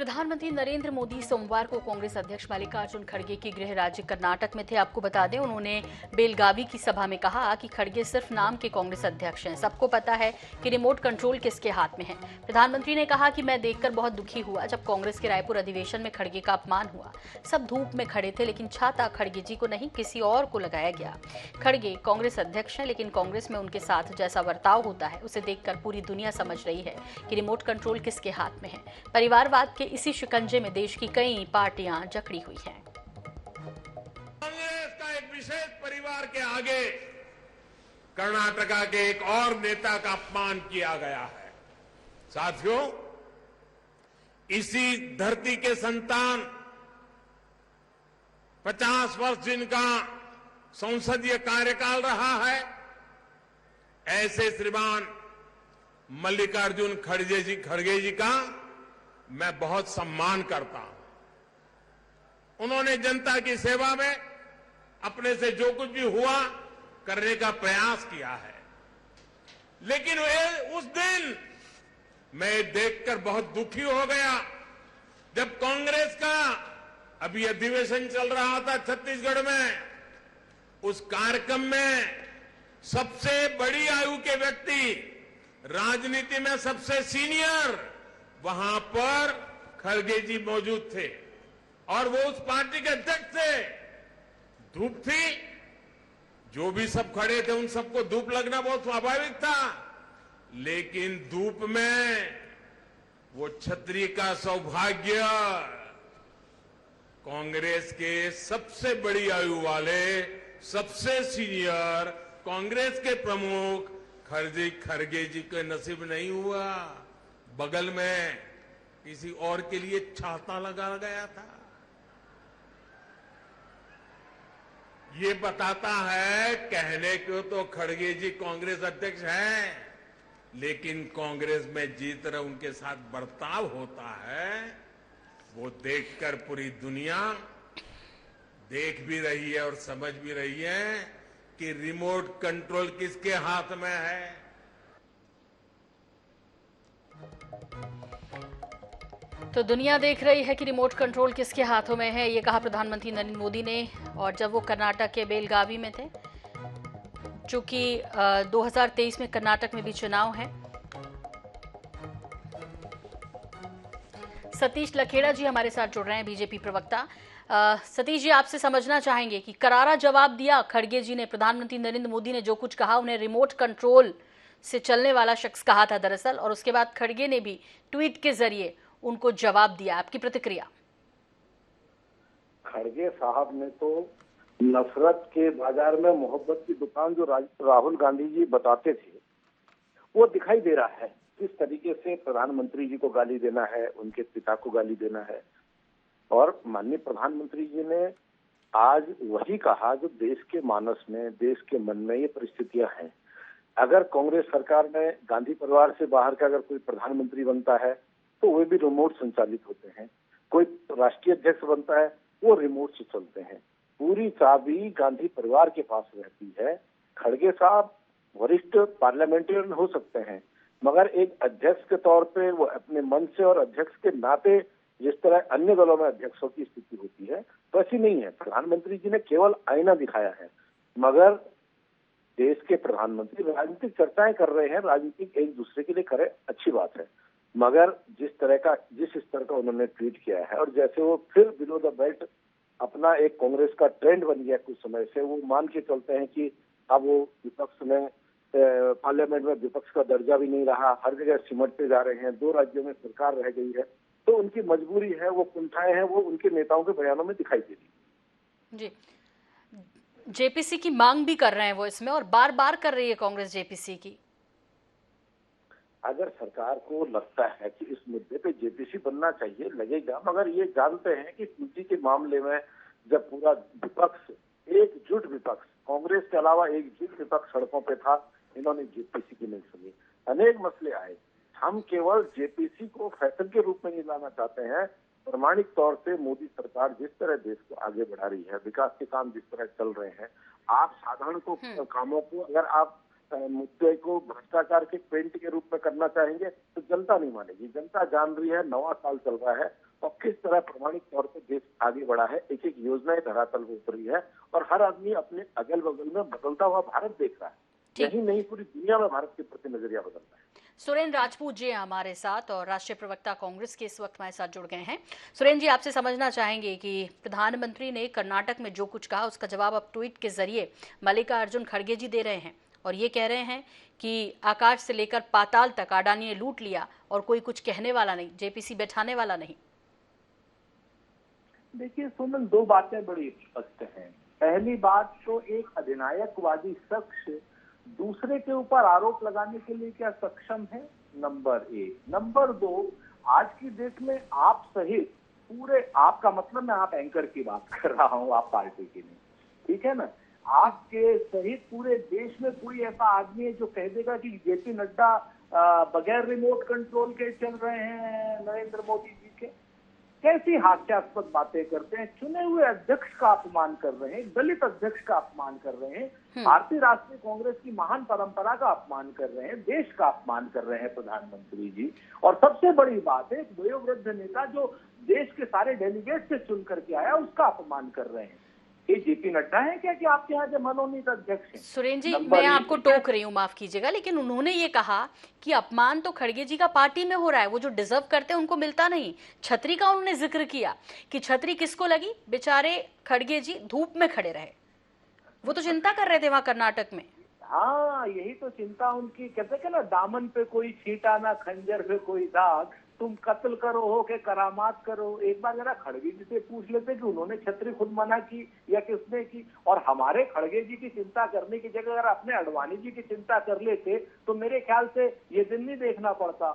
प्रधानमंत्री नरेंद्र मोदी सोमवार को कांग्रेस अध्यक्ष मल्लिकार्जुन खड़गे के गृह राज्य कर्नाटक में थे। आपको बता दें, उन्होंने बेलगावी की सभा में कहा कि खड़गे सिर्फ नाम के कांग्रेस अध्यक्ष हैं। सबको पता है कि रिमोट कंट्रोल किसके हाथ में है। प्रधानमंत्री ने कहा कि मैं देखकर बहुत दुखी हुआ जब कांग्रेस के रायपुर अधिवेशन में खड़गे का अपमान हुआ। सब धूप में खड़े थे, लेकिन छाता खड़गे जी को नहीं, किसी और को लगाया गया। खड़गे कांग्रेस अध्यक्ष हैं, लेकिन कांग्रेस में उनके साथ जैसा बर्ताव होता है उसे देखकर पूरी दुनिया समझ रही है कि रिमोट कंट्रोल किसके हाथ में है। परिवारवाद के इसी शिकंजे में देश की कई पार्टियां जकड़ी हुई हैं। कांग्रेस का एक विशेष परिवार के आगे कर्नाटका के एक और नेता का अपमान किया गया है। साथियों, इसी धरती के संतान 50 वर्ष जिनका संसदीय कार्यकाल रहा है, ऐसे श्रीमान मल्लिकार्जुन खड़गे जी का मैं बहुत सम्मान करता हूं। उन्होंने जनता की सेवा में अपने से जो कुछ भी हुआ करने का प्रयास किया है, लेकिन उस दिन मैं देखकर बहुत दुखी हो गया जब कांग्रेस का अभी अधिवेशन चल रहा था छत्तीसगढ़ में। उस कार्यक्रम में सबसे बड़ी आयु के व्यक्ति, राजनीति में सबसे सीनियर, वहां पर खड़गे जी मौजूद थे और वो उस पार्टी के अध्यक्ष थे। धूप थी, जो भी सब खड़े थे उन सबको धूप लगना बहुत स्वाभाविक था, लेकिन धूप में वो छतरी का सौभाग्य कांग्रेस के सबसे बड़ी आयु वाले, सबसे सीनियर कांग्रेस के प्रमुख खड़गे जी के नसीब नहीं हुआ। बगल में किसी और के लिए छाता लगा गया था। ये बताता है, कहने को तो खड़गे जी कांग्रेस अध्यक्ष हैं, लेकिन कांग्रेस में जिस तरह उनके साथ बर्ताव होता है वो देखकर पूरी दुनिया देख भी रही है और समझ भी रही है कि रिमोट कंट्रोल किसके हाथ में है। तो दुनिया देख रही है कि रिमोट कंट्रोल किसके हाथों में है, ये कहा प्रधानमंत्री नरेंद्र मोदी ने। और जब वो कर्नाटक के बेलगावी में थे, चूंकि 2023 में कर्नाटक में भी चुनाव है। सतीश लखेड़ा जी हमारे साथ जुड़ रहे हैं, बीजेपी प्रवक्ता। सतीश जी, आपसे समझना चाहेंगे कि करारा जवाब दिया खड़गे जी ने। प्रधानमंत्री नरेंद्र मोदी ने जो कुछ कहा, उन्हें रिमोट कंट्रोल से चलने वाला शख्स कहा था दरअसल, और उसके बाद खड़गे ने भी ट्वीट के जरिए उनको जवाब दिया। आपकी प्रतिक्रिया? खड़गे साहब ने तो नफरत के बाजार में मोहब्बत की दुकान जो राहुल गांधी जी बताते थे, वो दिखाई दे रहा है। किस तरीके से प्रधानमंत्री जी को गाली देना है, उनके पिता को गाली देना है। और माननीय प्रधानमंत्री जी ने आज वही कहा जो देश के मानस में, देश के मन में ये परिस्थितियां हैं। अगर कांग्रेस सरकार में गांधी परिवार से बाहर का अगर कोई प्रधानमंत्री बनता है तो वे भी रिमोट संचालित होते हैं। कोई राष्ट्रीय अध्यक्ष बनता है, वो रिमोट से चलते हैं। पूरी चाबी गांधी परिवार के पास रहती है। खड़गे साहब वरिष्ठ पार्लियामेंटेरियन हो सकते हैं, मगर एक अध्यक्ष के तौर पे वो अपने मन से और अध्यक्ष के नाते जिस तरह अन्य दलों में अध्यक्षों की स्थिति होती है वैसी नहीं है। प्रधानमंत्री जी ने केवल आईना दिखाया है, मगर देश के प्रधानमंत्री राजनीतिक चर्चाएं कर रहे हैं, राजनीतिक एक दूसरे के लिए करे, अच्छी बात है। मगर जिस स्तर का उन्होंने ट्वीट किया है और जैसे वो फिर बिलो द बेल्ट अपना एक कांग्रेस का ट्रेंड बन गया कुछ समय से, वो मान के चलते हैं कि अब वो विपक्ष में पार्लियामेंट में विपक्ष का दर्जा भी नहीं रहा, हर जगह सिमटते जा रहे हैं। 2 राज्यों में सरकार रह गई है, तो उनकी मजबूरी है, वो कुंठाएं हैं, वो उनके नेताओं के बयानों में दिखाई दे रही। जी, जेपीसी की मांग भी कर रहे हैं वो इसमें, और बार बार कर रही है कांग्रेस जेपीसी की। अगर सरकार को लगता है कि इस मुद्दे पे जेपीसी बनना चाहिए, लगेगा, मगर ये जानते हैं कि सूची के मामले में जब पूरा विपक्ष, एकजुट विपक्ष, कांग्रेस के अलावा एकजुट विपक्ष सड़कों पे था, इन्होंने जेपीसी की नहीं सुनी। अनेक मसले आए। हम केवल जेपीसी को फैशन के रूप में नहीं लाना चाहते हैं। प्रमाणिक तौर से मोदी सरकार जिस तरह देश को आगे बढ़ा रही है, विकास के काम जिस तरह चल रहे हैं, आप साधारण कामों को अगर आप मुद्दे को भ्रष्टाचार के पेंट के रूप में करना चाहेंगे तो जनता नहीं मानेगी। जनता जान रही है, नवा साल चल रहा है और किस तरह प्रमाणिक तौर पर देश आगे बढ़ा है, एक एक योजनाएं धरातल पर उतरी है और हर आदमी अपने अगल बगल में बदलता हुआ भारत देख रहा है। यही नहीं, पूरी दुनिया में भारत के प्रति नजरिया बदल रहा है। सुरेंद्र राजपूत जी हमारे साथ और राष्ट्रीय प्रवक्ता कांग्रेस के इस वक्त हमारे साथ जुड़ गए हैं। सुरेंद्र जी, आपसे समझना चाहेंगे कि प्रधानमंत्री ने कर्नाटक में जो कुछ कहा उसका जवाब अब ट्वीट के जरिए मल्लिकार्जुन खड़गे जी दे रहे हैं और ये कह रहे हैं कि आकाश से लेकर पाताल तक अडानी ने लूट लिया और कोई कुछ कहने वाला नहीं, जेपीसी बैठाने वाला नहीं। देखिए सुमन, दो बातें बड़ी स्पष्ट हैं। पहली बात तो एक अधिनायकवादी शख्स दूसरे के ऊपर आरोप लगाने के लिए क्या सक्षम है, नंबर एक। नंबर दो, आज की डेट में आप सहित पूरे, आपका मतलब मैं आप एंकर की बात कर रहा हूं, आप पार्टी की नहीं, ठीक है ना, आपके सहित पूरे देश में कोई ऐसा आदमी है जो कह देगा कि जेपी नड्डा बगैर रिमोट कंट्रोल के चल रहे हैं नरेंद्र मोदी जी के? कैसी हास्यास्पद बातें करते हैं। चुने हुए अध्यक्ष का अपमान कर रहे हैं, दलित अध्यक्ष का अपमान कर रहे हैं, भारतीय राष्ट्रीय कांग्रेस की महान परंपरा का अपमान कर रहे हैं, देश का अपमान कर रहे हैं प्रधानमंत्री जी। और सबसे बड़ी बात है, एक वयोवृद्ध नेता जो देश के सारे डेलीगेट से चुन करके आया, उसका अपमान कर रहे हैं। ये जेपी नड्डा है क्या कि आपके यहाँ के मनोनीत अध्यक्ष हैं? सुरेंद्र जी, मैं आपको टोक रही हूँ, माफ कीजिएगा, लेकिन उन्होंने ये कहा कि अपमान तो खड़गे जी का पार्टी में हो रहा है, वो जो डिजर्व करते हैं उनको मिलता नहीं। छतरी का उन्होंने जिक्र किया कि छतरी किसको लगी, बेचारे खड़गे जी धूप में खड़े रहे, वो तो चिंता कर रहे थे वहां कर्नाटक में। हाँ, यही तो चिंता उनकी। कहते हैं ना, दामन पे कोई छींटा ना खंजर पे कोई दाग, तुम कत्ल करो हो के करामात करो। एक बार जरा खड़गे जी से पूछ लेते कि उन्होंने छतरी खुद मना की या किसने की। और हमारे खड़गे जी की चिंता करने की जगह अगर अपने अडवाणी जी की चिंता कर लेते तो मेरे ख्याल से ये दिन नहीं देखना पड़ता।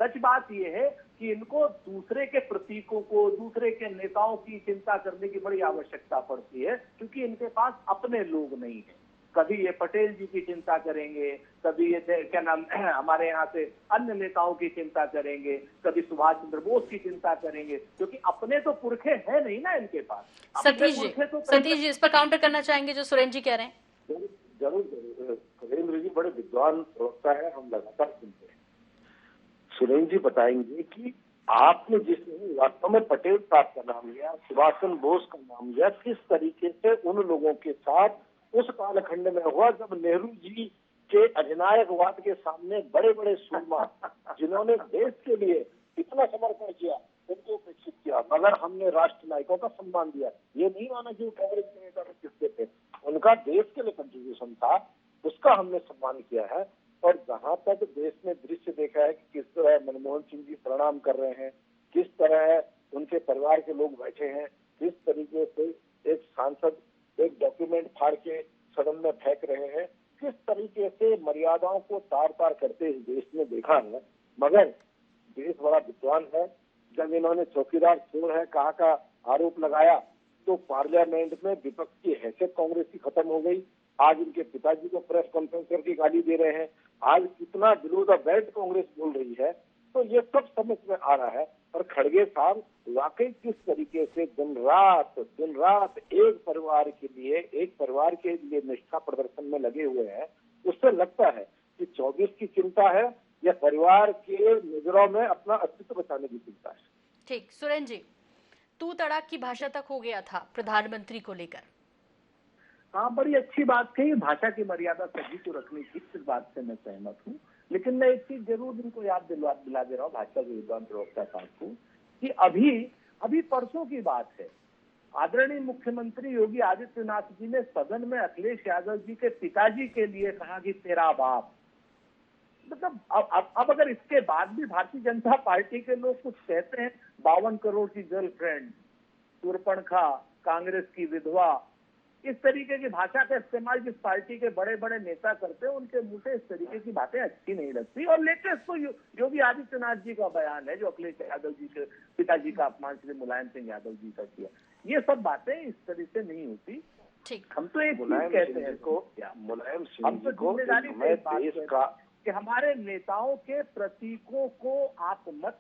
सच बात यह है कि इनको दूसरे के प्रतीकों को, दूसरे के नेताओं की चिंता करने की बड़ी आवश्यकता पड़ती है, क्योंकि इनके पास अपने लोग नहीं है। कभी ये पटेल जी की चिंता करेंगे, कभी ये क्या नाम हमारे यहाँ से अन्य नेताओं की चिंता करेंगे, कभी सुभाष चंद्र बोस की चिंता करेंगे, क्योंकि अपने तो पुरखे हैं नहीं ना इनके पास। सतीश जी इस पर काउंटर करना चाहेंगे जो सुरेंद्र जी कह रहे हैं? जरूर जरूर। सुरेंद्र जी बड़े विद्वान प्रवक्ता है, हम लगातार सुनते हैं। सुरेंद्र जी बताएंगे कि आपने जिस वास्तव में पटेल साहब का नाम लिया, सुभाष चंद्र बोस का नाम लिया, किस तरीके से उन लोगों के साथ उस कालखंड में हुआ जब नेहरू जी के अधिनायकवाद के सामने बड़े बड़े सूरमा जिन्होंने देश के लिए इतना समर्पण किया, उनको उपेक्षित किया, मगर हमने राष्ट्र नायकों का सम्मान दिया। ये नहीं माना कि वो कांग्रेस के नेता किसके थे, उनका देश के लिए कंट्रीब्यूशन था, उसका हमने सम्मान किया है। और जहां तक देश ने दृश्य देखा है कि किस तरह मनमोहन सिंह जी प्रणाम कर रहे हैं, किस तरह उनके परिवार के लोग बैठे हैं, किस तरीके से एक सांसद एक डॉक्यूमेंट फाड़ के सदन में फेंक रहे हैं, किस तरीके से मर्यादाओं को तार तार करते इस देश ने देखा है। मगर देश बड़ा विद्वान है। जब इन्होंने चौकीदार चोर है कहा का आरोप लगाया तो पार्लियामेंट में विपक्ष की हैसियत कांग्रेस की खत्म हो गई। आज इनके पिताजी को प्रेस कॉन्फ्रेंस करके गाली दे रहे हैं। आज कितना बिलो द बेल्ट कांग्रेस बोल रही है। तो ये सब समझ में आ रहा है। और खड़गे साहब वाकई किस तरीके से दिन रात एक परिवार के लिए निष्ठा प्रदर्शन में लगे हुए हैं, उससे लगता है कि 24 की चिंता है या परिवार के नजरों में अपना अस्तित्व बचाने की चिंता है। ठीक, सुरेंद्र जी, तू तड़ाक की भाषा तक हो गया था प्रधानमंत्री को लेकर। हाँ, बड़ी अच्छी बात कही। भाषा की मर्यादा सभी को रखनी चाहिए, इस बात से मैं सहमत हूँ। लेकिन मैं एक चीज जरूर इनको याद दिला दे रहा हूँ, भाजपा के विद्वान प्रवक्ता साहब को, कि अभी परसों की बात है, आदरणीय मुख्यमंत्री योगी आदित्यनाथ जी ने सदन में अखिलेश यादव जी के पिताजी के लिए कहा कि तेरा बाप। मतलब अब अगर इसके बाद भी भारतीय जनता पार्टी के लोग कुछ कहते हैं, 52 करोड़ की गर्लफ्रेंड, शूर्पणखा, कांग्रेस की विधवा, इस तरीके की भाषा का इस्तेमाल जिस पार्टी के बड़े बड़े नेता करते हैं, उनके मुंह से इस तरीके की बातें अच्छी नहीं लगती। और लेटेस्ट तो योगी आदित्यनाथ जी का बयान है जो अखिलेश यादव जी के पिताजी का अपमान श्री मुलायम सिंह यादव जी का किया। ये सब बातें इस तरह से नहीं होती। ठीक, हम तो एक चीज कहते हैं को, मुलायम सिंह हम तो जिम्मेदारी से बात करते हैं कि हमारे नेताओं के प्रतीकों को आप मत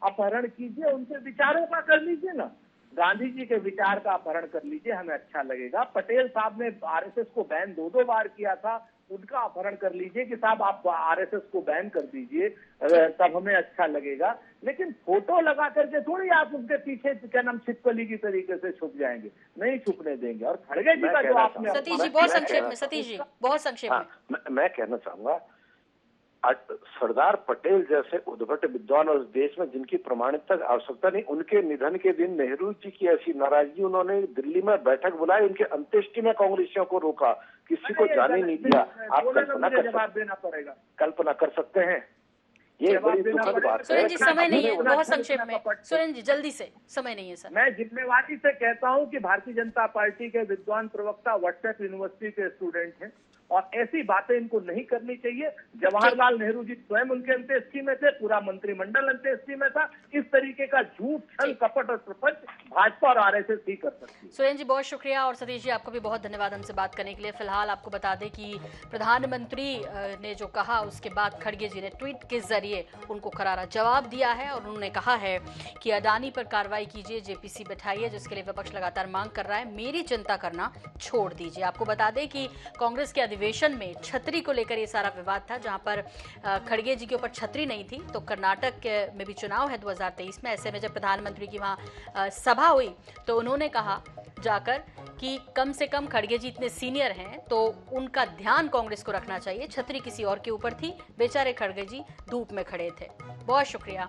अपहरण कीजिए, उनके विचारों का कर लीजिए ना। गांधी जी के विचार का अपहरण कर लीजिए, हमें अच्छा लगेगा। पटेल साहब ने आरएसएस को बैन 2 बार किया था, उनका अपहरण कर लीजिए कि साहब आप आरएसएस को बैन कर दीजिए, तब हमें अच्छा लगेगा। लेकिन फोटो लगा करके थोड़ी आप उनके पीछे क्या नाम छिपकली की तरीके से छुप जाएंगे, नहीं छुपने देंगे। और खड़गे जी का जो आपने सतीश जी बहुत संक्षेप में, सतीश जी बहुत संक्षेप में। मैं कहना चाहूंगा, आज सरदार पटेल जैसे उद्भट विद्वान और देश में जिनकी प्रमाणिकता आवश्यकता नहीं, उनके निधन के दिन नेहरू जी की ऐसी नाराजगी, उन्होंने दिल्ली में बैठक बुलाई, उनके अंत्येष्टि में कांग्रेसियों को रोका, किसी को जाने नहीं दिया। आप कल्पना कर सकते हैं? ये बड़ी दुखद बात है। सुरेंद्र जी समय नहीं है, बहुत संक्षेप में सुरेंद्र जी, जल्दी से, समय नहीं है सर। मैं जिम्मेवारी से कहता हूं कि भारतीय जनता पार्टी के विद्वान प्रवक्ता व्हाट्सएप यूनिवर्सिटी के स्टूडेंट हैं और ऐसी बातें इनको नहीं करनी चाहिए। जवाहरलाल नेहरू जी स्वयं उनके अंत्येष्टि में थे, पूरा मंत्रिमंडल अंत्येष्टि में था। इस तरीके का झूठ, छल, कपट और प्रपंच भाजपा और आरएसएस ही कर सकती है। सुरेंद्र जी बहुत शुक्रिया और सतीश जी आपको भी बहुत धन्यवाद हमसे बात करने के लिए। फिलहाल आपको बता दें कि प्रधानमंत्री ने जो कहा उसके बाद खड़गे जी ने ट्वीट के जरिए उनको करारा जवाब दिया है और उन्होंने कहा है कि अडानी पर कार्रवाई कीजिए, जेपीसी बैठाइए, जिसके लिए विपक्ष लगातार मांग कर रहा है, मेरी चिंता करना छोड़ दीजिए। आपको बता दें कि कांग्रेस के अधिवेशन में छतरी को लेकर ये सारा विवाद था, जहां पर खड़गे जी के ऊपर छतरी नहीं थी। तो कर्नाटक में भी चुनाव है 2023 में, ऐसे में जब प्रधानमंत्री की वहां सभा हुई तो उन्होंने कहा जाकर कि कम से कम खड़गे जी इतने सीनियर हैं तो उनका ध्यान कांग्रेस को रखना चाहिए, छतरी किसी और के ऊपर थी, बेचारे खड़गे जी धूप में खड़े थे। बहुत शुक्रिया।